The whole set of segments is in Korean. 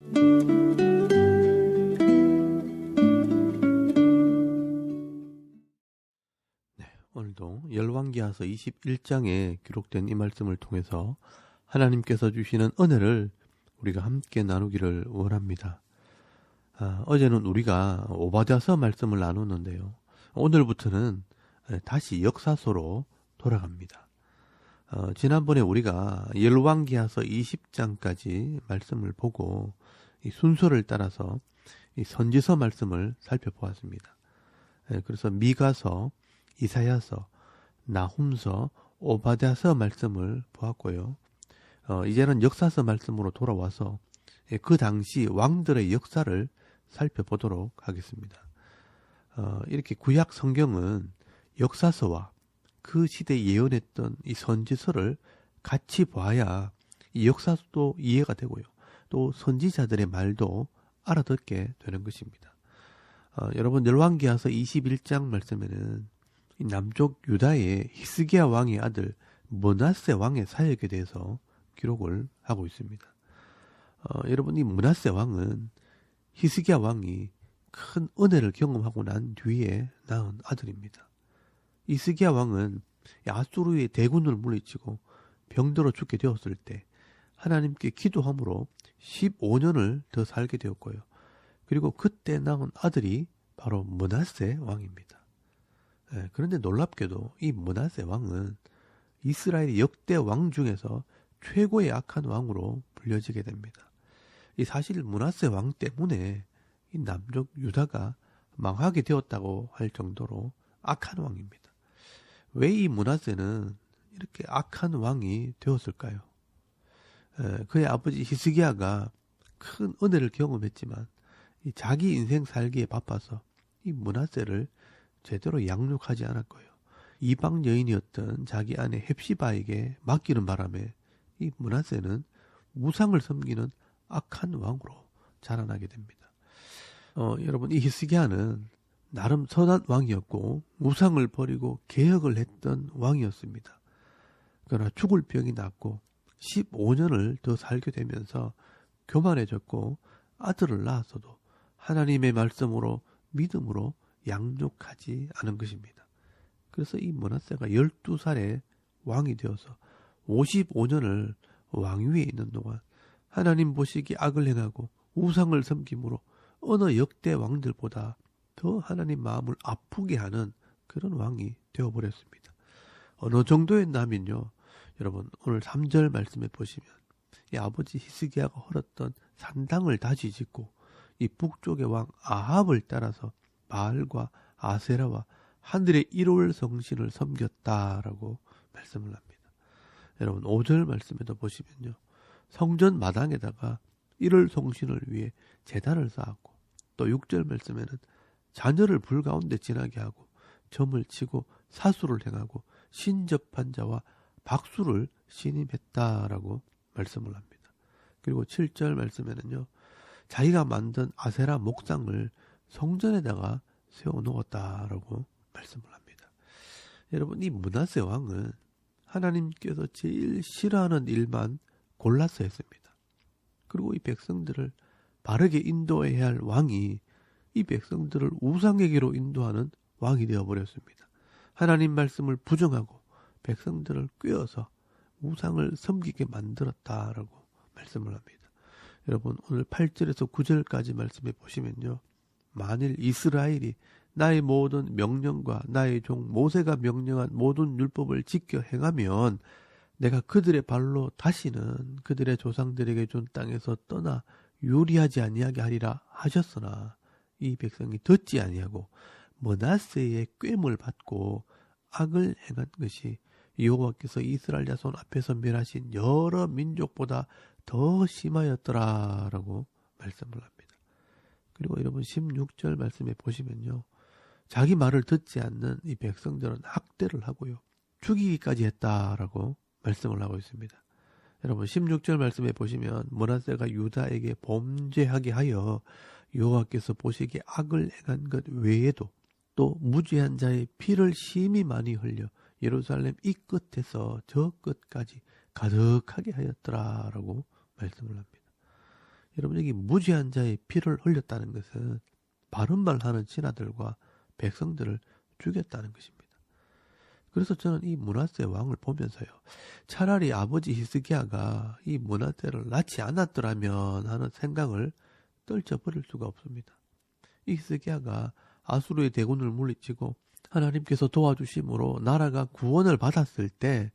네, 오늘도 열왕기하서 21장에 기록된 이 말씀을 통해서 하나님께서 주시는 은혜를 우리가 함께 나누기를 원합니다. 어제는 우리가 오바댜서 말씀을 나눴는데요. 오늘부터는 다시 역사서로 돌아갑니다. 지난번에 우리가 열왕기하서 20장까지 말씀을 보고 이 순서를 따라서 이 선지서 말씀을 살펴보았습니다. 그래서 미가서, 이사야서, 나훔서, 오바댜서 말씀을 보았고요. 이제는 역사서 말씀으로 돌아와서 그 당시 왕들의 역사를 살펴보도록 하겠습니다. 이렇게 구약 성경은 역사서와 그 시대에 예언했던 이 선지서를 같이 봐야 이 역사도 이해가 되고요. 또 선지자들의 말도 알아듣게 되는 것입니다. 여러분 열왕기하서 21장 말씀에는 이 남쪽 유다의 히스기야 왕의 아들 므낫세 왕의 사역에 대해서 기록을 하고 있습니다. 여러분 이 므낫세 왕은 히스기야 왕이 큰 은혜를 경험하고 난 뒤에 낳은 아들입니다. 히스기야 왕은 아수르의 대군을 물리치고 병들어 죽게 되었을 때 하나님께 기도함으로 15년을 더 살게 되었고요. 그리고 그때 낳은 아들이 바로 므낫세 왕입니다. 그런데 놀랍게도 이 므낫세 왕은 이스라엘의 역대 왕 중에서 최고의 악한 왕으로 불려지게 됩니다. 이 사실 므낫세 왕 때문에 이 남쪽 유다가 망하게 되었다고 할 정도로 악한 왕입니다. 왜 이 므낫세는 이렇게 악한 왕이 되었을까요? 그의 아버지 히스기야가 큰 은혜를 경험했지만 이 자기 인생 살기에 바빠서 이 므낫세를 제대로 양육하지 않았고요. 이방 여인이었던 자기 아내 헵시바에게 맡기는 바람에 이 므낫세는 우상을 섬기는 악한 왕으로 자라나게 됩니다. 여러분 이 히스기야는 나름 선한 왕이었고 우상을 버리고 개혁을 했던 왕이었습니다. 그러나 죽을 병이 났고 15년을 더 살게 되면서 교만해졌고 아들을 낳았어도 하나님의 말씀으로 믿음으로 양육하지 않은 것입니다. 그래서 이 므낫세가 12살에 왕이 되어서 55년을 왕위에 있는 동안 하나님 보시기에 악을 행하고 우상을 섬김으로 어느 역대 왕들보다 더 하나님 마음을 아프게 하는 그런 왕이 되어버렸습니다. 어느 정도였냐면요. 여러분 오늘 3절 말씀에 보시면 이 아버지 히스기야가 헐었던 산당을 다시 짓고 이 북쪽의 왕 아합을 따라서 바알과 아세라와 하늘의 일월 성신을 섬겼다라고 말씀을 합니다. 여러분 5절 말씀에도 보시면요. 성전 마당에다가 일월 성신을 위해 제단을 쌓았고 또 6절 말씀에는 자녀를 불 가운데 지나게 하고 점을 치고 사수를 행하고 신접한 자와 박수를 신임했다라고 말씀을 합니다. 그리고 7절 말씀에는요. 자기가 만든 아세라 목상을 성전에다가 세워놓았다라고 말씀을 합니다. 여러분 이 므낫세 왕은 하나님께서 제일 싫어하는 일만 골라서 했습니다. 그리고 이 백성들을 바르게 인도해야 할 왕이 이 백성들을 우상에게로 인도하는 왕이 되어버렸습니다. 하나님 말씀을 부정하고 백성들을 꿰어서 우상을 섬기게 만들었다라고 말씀을 합니다. 여러분 오늘 8절에서 9절까지 말씀해 보시면요. 만일 이스라엘이 나의 모든 명령과 나의 종 모세가 명령한 모든 율법을 지켜 행하면 내가 그들의 발로 다시는 그들의 조상들에게 준 땅에서 떠나 유리하지 아니하게 하리라 하셨으나 이 백성이 듣지 아니하고 므낫세의 꾀물 받고 악을 행한 것이 여호와께서 이스라엘 자손 앞에서 멸하신 여러 민족보다 더 심하였더라라고 말씀을 합니다. 그리고 여러분 16절 말씀에 보시면요. 자기 말을 듣지 않는 이 백성들은 학대를 하고요. 죽이기까지 했다라고 말씀을 하고 있습니다. 여러분 16절 말씀에 보시면 므낫세가 유다에게 범죄하게 하여 여호와께서 보시기에 악을 행한 것 외에도 또 무죄한 자의 피를 심히 많이 흘려 예루살렘 이 끝에서 저 끝까지 가득하게 하였더라라고 말씀을 합니다. 여러분 여기 무죄한 자의 피를 흘렸다는 것은 바른 말하는 신하들과 백성들을 죽였다는 것입니다. 그래서 저는 이 므낫세 왕을 보면서요, 차라리 아버지 히스기야가 이 므낫세를 낳지 않았더라면 하는 생각을 떨쳐버릴 수가 없습니다. 이 히스기야가 아수르의 대군을 물리치고 하나님께서 도와주심으로 나라가 구원을 받았을 때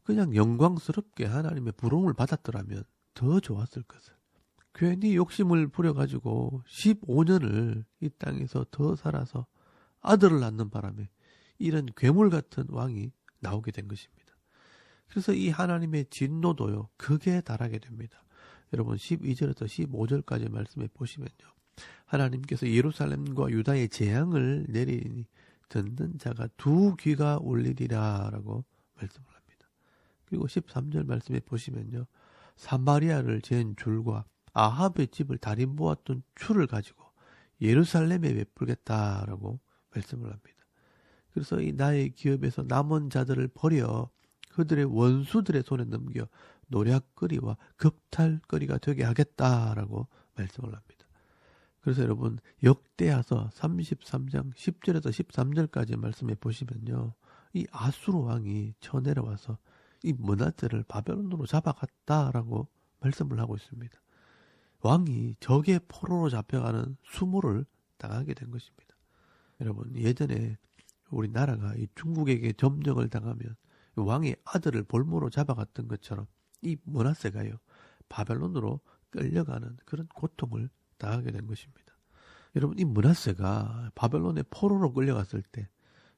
그냥 영광스럽게 하나님의 부름을 받았더라면 더 좋았을 것을. 괜히 욕심을 부려가지고 15년을 이 땅에서 더 살아서 아들을 낳는 바람에 이런 괴물 같은 왕이 나오게 된 것입니다. 그래서 이 하나님의 진노도요, 극에 달하게 됩니다. 여러분 12절에서 15절까지 말씀해 보시면요, 하나님께서 예루살렘과 유다의 재앙을 내리니 듣는 자가 두 귀가 울리리라 라고 말씀을 합니다. 그리고 13절 말씀해 보시면요, 사마리아를 잰 줄과 아합의 집을 다림 보았던 추를 가지고 예루살렘에 베풀겠다라고 말씀을 합니다. 그래서 이 나의 기업에서 남은 자들을 버려 그들의 원수들의 손에 넘겨 노략거리와 겁탈거리가 되게 하겠다라고 말씀을 합니다. 그래서 여러분 역대하서 33장 10절에서 13절까지 말씀해 보시면요, 이 아수르 왕이 쳐내려와서 이 므낫세를 바벨론으로 잡아갔다라고 말씀을 하고 있습니다. 왕이 적의 포로로 잡혀가는 수모를 당하게 된 것입니다. 여러분 예전에 우리나라가 이 중국에게 점령을 당하면 왕의 아들을 볼모로 잡아갔던 것처럼 이 므낫세가요, 바벨론으로 끌려가는 그런 고통을 당하게 된 것입니다. 여러분 이 므낫세가 바벨론의 포로로 끌려갔을 때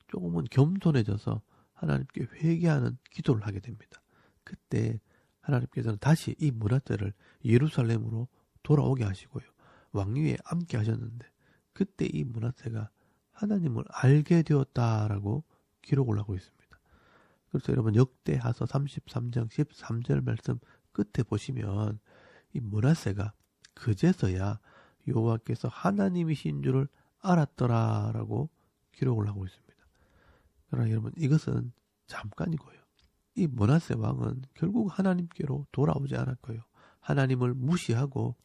조금은 겸손해져서 하나님께 회개하는 기도를 하게 됩니다. 그때 하나님께서는 다시 이 므낫세를 예루살렘으로 돌아오게 하시고요, 왕위에 앉게 하셨는데, 그때 이 므낫세가 하나님을 알게 되었다라고 기록을 하고 있습니다. 그래서 여러분 역대하서 33장 13절 말씀 끝에 보시면 이 므낫세가 그제서야 여호와께서 하나님이신 줄을 알았더라라고 기록을 하고 있습니다. 그러나 여러분 이것은 잠깐이고요. 이 므낫세 왕은 결국 하나님께로 돌아오지 않았고요, 하나님을 무시하고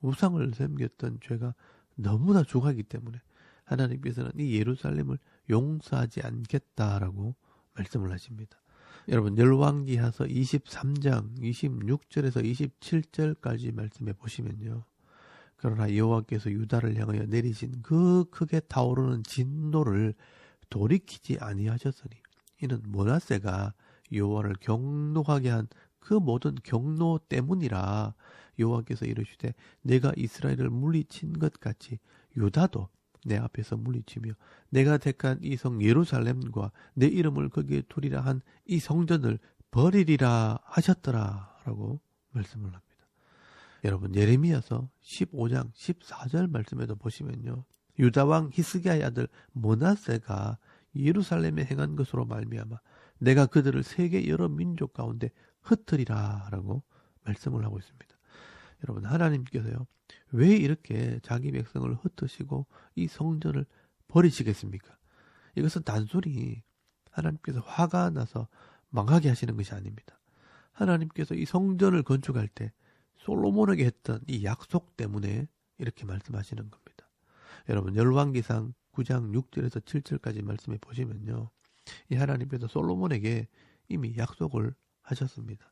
우상을 섬겼던 죄가 너무나 중하기 때문에 하나님께서는 이 예루살렘을 용서하지 않겠다라고 말씀을 하십니다. 여러분 열왕기하서 23장 26절에서 27절까지 말씀해 보시면요, 그러나 여호와께서 유다를 향하여 내리신 그 크게 타오르는 진노를 돌이키지 아니하셨으니 이는 므낫세가 여호와를 경노하게 한 그 모든 경노 때문이라. 여호와께서 이르시되 내가 이스라엘을 물리친 것 같이 유다도 내 앞에서 물리치며 내가 택한 이 성 예루살렘과 내 이름을 거기에 두리라 한 이 성전을 버리리라 하셨더라 라고 말씀을 합니다. 여러분 예레미야서 15장 14절 말씀에도 보시면요, 유다왕 히스기야의 아들 므낫세가 예루살렘에 행한 것으로 말미암아 내가 그들을 세계 여러 민족 가운데 흩으리라 라고 말씀을 하고 있습니다. 여러분 하나님께서요, 왜 이렇게 자기 백성을 흩으시고 이 성전을 버리시겠습니까? 이것은 단순히 하나님께서 화가 나서 망하게 하시는 것이 아닙니다. 하나님께서 이 성전을 건축할 때 솔로몬에게 했던 이 약속 때문에 이렇게 말씀하시는 겁니다. 여러분 열왕기상 9장 6절에서 7절까지 말씀해 보시면요, 이 하나님께서 솔로몬에게 이미 약속을 하셨습니다.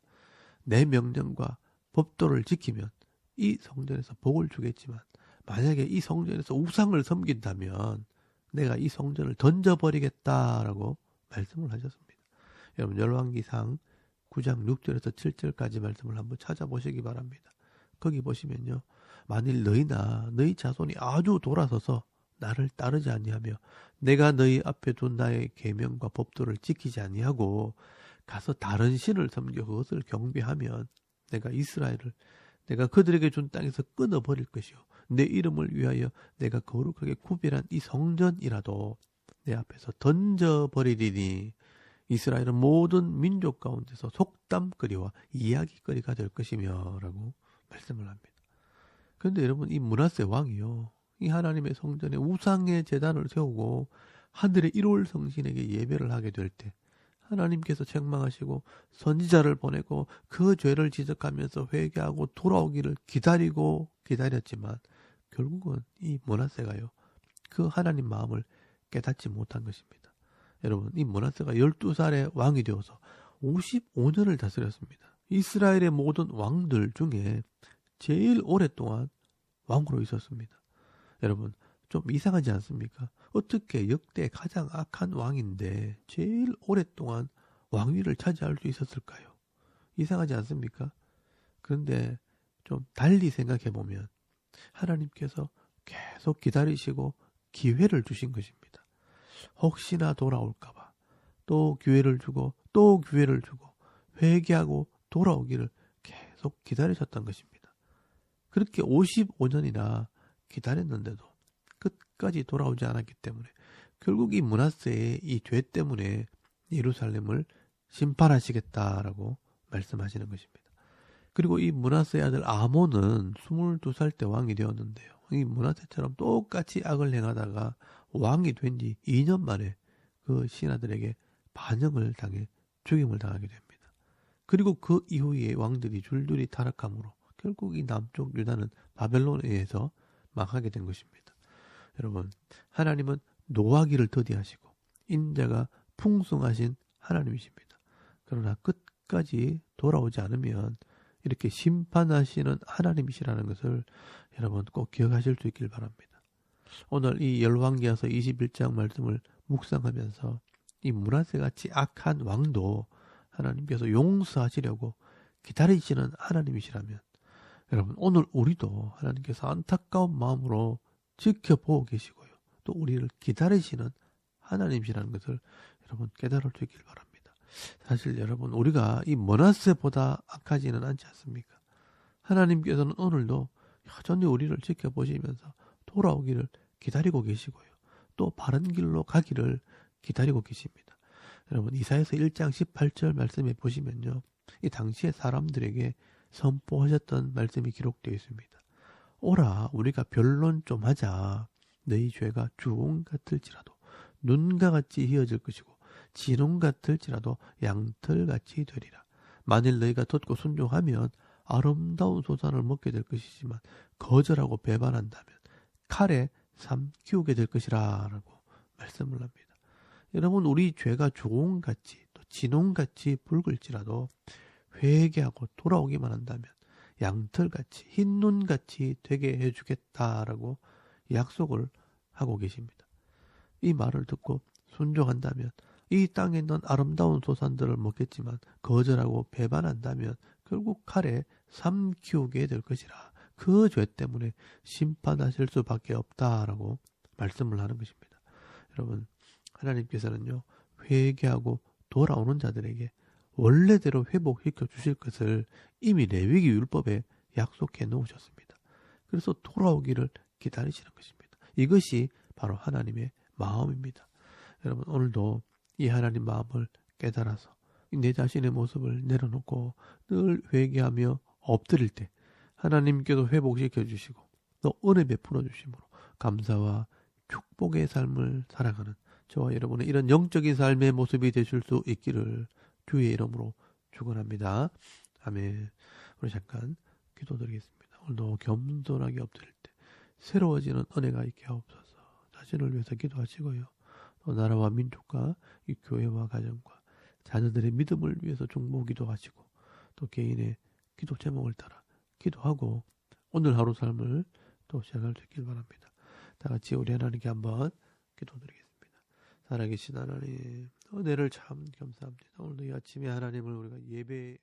내 명령과 법도를 지키면 이 성전에서 복을 주겠지만 만약에 이 성전에서 우상을 섬긴다면 내가 이 성전을 던져버리겠다라고 말씀을 하셨습니다. 여러분 열왕기상 9장 6절에서 7절까지 말씀을 한번 찾아보시기 바랍니다. 거기 보시면요, 만일 너희나 너희 자손이 아주 돌아서서 나를 따르지 아니하며 내가 너희 앞에 둔 나의 계명과 법도를 지키지 아니하고 가서 다른 신을 섬겨 그것을 경배하면 내가 이스라엘을 내가 그들에게 준 땅에서 끊어버릴 것이요 내 이름을 위하여 내가 거룩하게 구별한 이 성전이라도 내 앞에서 던져버리리니 이스라엘은 모든 민족 가운데서 속담거리와 이야기거리가 될 것이며 라고 말씀을 합니다. 그런데 여러분 이 므낫세 왕이요, 이 하나님의 성전에 우상의 제단을 세우고 하늘의 1월 성신에게 예배를 하게 될 때 하나님께서 책망하시고 선지자를 보내고 그 죄를 지적하면서 회개하고 돌아오기를 기다리고 기다렸지만 결국은 이 므낫세가요, 그 하나님 마음을 깨닫지 못한 것입니다. 여러분, 이 므낫세가 12살에 왕이 되어서 55년을 다스렸습니다. 이스라엘의 모든 왕들 중에 제일 오랫동안 왕으로 있었습니다. 여러분, 좀 이상하지 않습니까? 어떻게 역대 가장 악한 왕인데 제일 오랫동안 왕위를 차지할 수 있었을까요? 이상하지 않습니까? 그런데 좀 달리 생각해보면 하나님께서 계속 기다리시고 기회를 주신 것입니다. 혹시나 돌아올까봐 또 기회를 주고 또 기회를 주고 회개하고 돌아오기를 계속 기다리셨던 것입니다. 그렇게 55년이나 기다렸는데도 끝까지 돌아오지 않았기 때문에 결국 이 므낫세의 이 죄 때문에 예루살렘을 심판하시겠다라고 말씀하시는 것입니다. 그리고 이 므낫세의 아들 아몬은 22살 때 왕이 되었는데요. 이 므낫세처럼 똑같이 악을 행하다가 왕이 된 지 2년 만에 그 신하들에게 반역을 당해 죽임을 당하게 됩니다. 그리고 그 이후에 왕들이 줄줄이 타락함으로 결국 이 남쪽 유다는 바벨론에 의해서 망하게 된 것입니다. 여러분, 하나님은 노하기를 더디하시고 인자가 풍성하신 하나님이십니다. 그러나 끝까지 돌아오지 않으면 이렇게 심판하시는 하나님이시라는 것을 여러분 꼭 기억하실 수 있길 바랍니다. 오늘 이 열왕기하서 21장 말씀을 묵상하면서 이 므낫세같이 악한 왕도 하나님께서 용서하시려고 기다리시는 하나님이시라면, 여러분 오늘 우리도 하나님께서 안타까운 마음으로 지켜보고 계시고요, 또 우리를 기다리시는 하나님이시라는 것을 여러분 깨달을 수 있길 바랍니다. 사실 여러분, 우리가 이 므낫세보다 악하지는 않지 않습니까? 하나님께서는 오늘도 여전히 우리를 지켜보시면서 돌아오기를 기다리고 계시고요, 또 바른 길로 가기를 기다리고 계십니다. 여러분, 이사야서 1장 18절 말씀에 보시면요, 이 당시의 사람들에게 선포하셨던 말씀이 기록되어 있습니다. 오라, 우리가 변론 좀 하자. 너희 죄가 주홍 같을지라도 눈과 같이 희어질 것이고 진홍 같을지라도 양털같이 되리라. 만일 너희가 듣고 순종하면 아름다운 소산을 먹게 될 것이지만 거절하고 배반한다면 칼에 삼키우게 될 것이라 라고 말씀을 합니다. 여러분, 우리 죄가 주홍같이 또 진홍같이 붉을지라도 회개하고 돌아오기만 한다면 양털같이 흰 눈같이 되게 해주겠다라고 약속을 하고 계십니다. 이 말을 듣고 순종한다면 이 땅에 있는 아름다운 소산들을 먹겠지만 거절하고 배반한다면 결국 칼에 삼키우게 될 것이라, 그 죄 때문에 심판하실 수밖에 없다라고 말씀을 하는 것입니다. 여러분, 하나님께서는요, 회개하고 돌아오는 자들에게 원래대로 회복시켜 주실 것을 이미 레위기 율법에 약속해 놓으셨습니다. 그래서 돌아오기를 기다리시는 것입니다. 이것이 바로 하나님의 마음입니다. 여러분, 오늘도 이 하나님 마음을 깨달아서 내 자신의 모습을 내려놓고 늘 회개하며 엎드릴 때 하나님께도 회복시켜 주시고 또 은혜 베풀어 주심으로 감사와 축복의 삶을 살아가는 저와 여러분의 이런 영적인 삶의 모습이 되실 수 있기를 주의 이름으로 축원합니다. 아멘. 우리 잠깐 기도드리겠습니다. 오늘도 겸손하게 엎드릴 때 새로워지는 은혜가 있게 하옵소서. 자신을 위해서 기도하시고요, 또 나라와 민족과 이 교회와 가정과 자녀들의 믿음을 위해서 중보 기도하시고 또 개인의 기도 제목을 따라 기도하고 오늘 하루 삶을 또 시작할 수 있길 바랍니다. 다 같이 우리 하나님께 한번 기도드리겠습니다. 살아계신 하나님, 은혜를 참 감사합니다. 오늘도 이 아침에 하나님을 우리가 예배